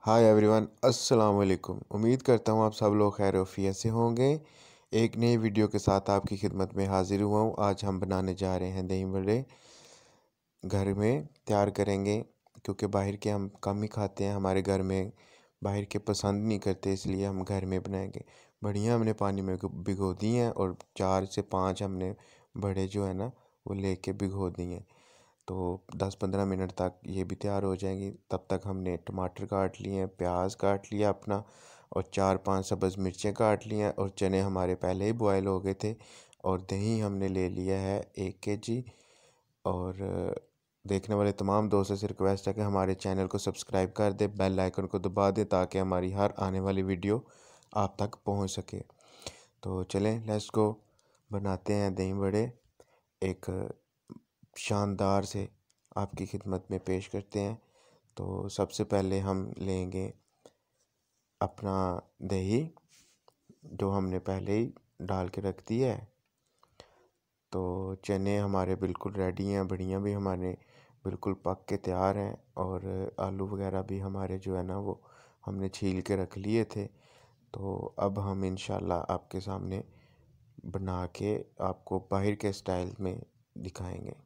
Hi everyone, अस्सलाम वालेकुम। उम्मीद करता हूँ आप सब लोग खैर आफियत से होंगे। एक नई वीडियो के साथ आपकी खिदमत में हाजिर हुआ हूँ। आज हम बनाने जा रहे हैं दही बड़े। घर में तैयार करेंगे क्योंकि बाहर के हम कम ही खाते हैं। हमारे घर में बाहर के पसंद नहीं करते, इसलिए हम घर में बनाएंगे। बढ़िया हमने पानी में भिगो दी हैं और 4 से 5 हमने बड़े जो है ना वो लेके भिगो दिए। तो 10-15 मिनट तक ये भी तैयार हो जाएंगी। तब तक हमने टमाटर काट लिए हैं, प्याज काट लिया अपना, और 4-5 सब्ज़ मिर्चें काट ली हैं, और चने हमारे पहले ही बॉयल हो गए थे। और दही हमने ले लिया है 1 kg। और देखने वाले तमाम दोस्तों से रिक्वेस्ट है कि हमारे चैनल को सब्सक्राइब कर दे, बेल आइकन को दबा दे ताकि हमारी हर आने वाली वीडियो आप तक पहुंच सके। तो चलें, लेट्स गो, बनाते हैं दही बड़े। एक शानदार से आपकी खिदमत में पेश करते हैं। तो सबसे पहले हम लेंगे अपना दही, जो हमने पहले ही डाल के रख दिया है। तो चने हमारे बिल्कुल रेडी हैं, बढ़िया भी हमारे बिल्कुल पक के तैयार हैं, और आलू वगैरह भी हमारे जो है ना वो हमने छील के रख लिए थे। तो अब हम इंशाल्लाह आपके सामने बना के आपको बाहर के स्टाइल में दिखाएंगे।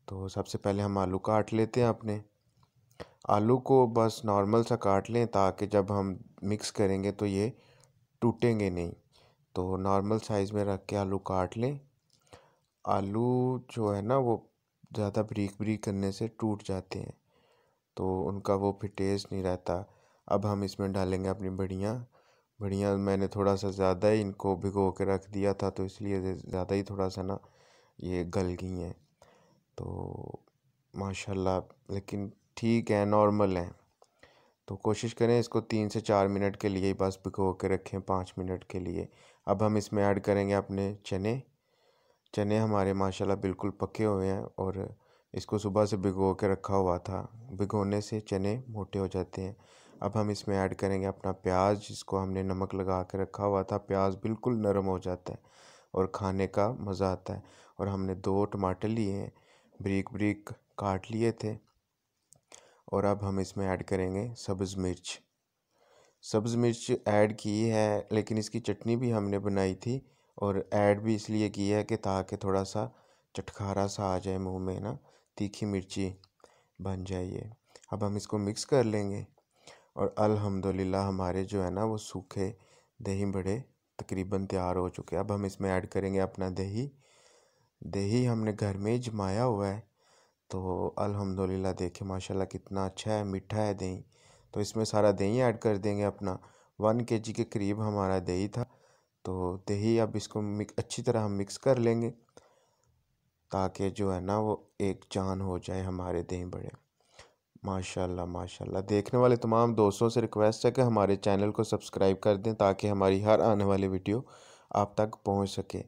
तो सबसे पहले हम आलू काट लेते हैं अपने। आलू को बस नॉर्मल सा काट लें ताकि जब हम मिक्स करेंगे तो ये टूटेंगे नहीं। तो नॉर्मल साइज़ में रख के आलू काट लें। आलू जो है ना वो ज़्यादा बारीक बारीक करने से टूट जाते हैं, तो उनका वो फिर टेस्ट नहीं रहता। अब हम इसमें डालेंगे अपनी बढ़िया बढ़िया। मैंने थोड़ा सा ज़्यादा ही इनको भिगो के रख दिया था, तो इसलिए ज़्यादा ही थोड़ा सा ना ये गल गई हैं। तो माशाल्लाह, लेकिन ठीक है, नॉर्मल है। तो कोशिश करें इसको 3 से 4 मिनट के लिए ही बस भिगो के रखें, 5 मिनट के लिए। अब हम इसमें ऐड करेंगे अपने चने। चने हमारे माशाल्लाह बिल्कुल पके हुए हैं, और इसको सुबह से भिगो के रखा हुआ था। भिगोने से चने मोटे हो जाते हैं। अब हम इसमें ऐड करेंगे अपना प्याज, जिसको हमने नमक लगा के रखा हुआ था। प्याज बिल्कुल नरम हो जाता है और खाने का मज़ा आता है। और हमने 2 टमाटर लिए हैं, बारीक बारीक काट लिए थे। और अब हम इसमें ऐड करेंगे सब्ज़ मिर्च। सब्ज़ मिर्च ऐड की है, लेकिन इसकी चटनी भी हमने बनाई थी, और ऐड भी इसलिए की है कि ताकि थोड़ा सा चटखारा सा आ जाए मुंह में ना, तीखी मिर्ची बन जाए ये। अब हम इसको मिक्स कर लेंगे, और अल्हम्दुलिल्लाह हमारे जो है ना वो सूखे दही बड़े तकरीबन तैयार हो चुके हैं। अब हम इसमें ऐड करेंगे अपना दही। दही हमने घर में ही जमाया हुआ है। तो अल्हम्दुलिल्लाह देखिए माशाल्लाह कितना अच्छा है, मीठा है दही। तो इसमें सारा दही ऐड कर देंगे अपना। 1 kg के करीब हमारा दही था। तो दही अब इसको अच्छी तरह हम मिक्स कर लेंगे ताकि जो है ना वो एक जान हो जाए हमारे दही बड़े। माशाल्लाह माशाल्लाह, देखने वाले तमाम दोस्तों से रिक्वेस्ट है कि हमारे चैनल को सब्सक्राइब कर दें ताकि हमारी हर आने वाली वीडियो आप तक पहुंच सके।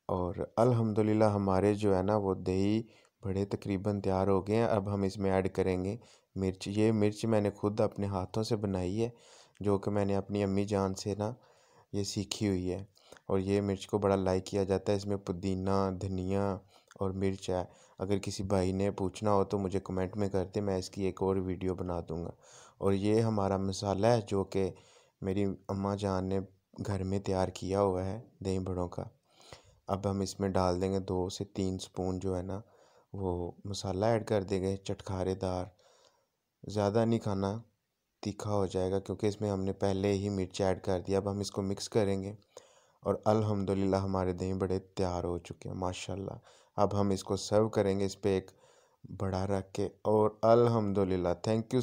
और अल्हम्दुलिल्लाह हमारे जो है ना वो दही बड़े तकरीबन तैयार हो गए हैं। अब हम इसमें ऐड करेंगे मिर्च। ये मिर्च मैंने खुद अपने हाथों से बनाई है, जो कि मैंने अपनी अम्मी जान से ना ये सीखी हुई है। और ये मिर्च को बड़ा लाइक किया जाता है। इसमें पुदीना, धनिया और मिर्च है। अगर किसी भाई ने पूछना हो तो मुझे कमेंट में कर दे, मैं इसकी एक और वीडियो बना दूँगा। और ये हमारा मसाला है जो कि मेरी अम्मा जान ने घर में तैयार किया हुआ है दही बड़ों का। अब हम इसमें डाल देंगे 2 से 3 स्पून जो है ना वो मसाला ऐड कर देंगे, चटखारेदार। ज़्यादा नहीं खाना, तीखा हो जाएगा, क्योंकि इसमें हमने पहले ही मिर्च ऐड कर दिया। अब हम इसको मिक्स करेंगे, और अल्हम्दुलिल्लाह हमारे दही बड़े तैयार हो चुके हैं माशाल्लाह। अब हम इसको सर्व करेंगे इस पे एक बड़ा रख के, और अल्हम्दुलिल्लाह। Thank you.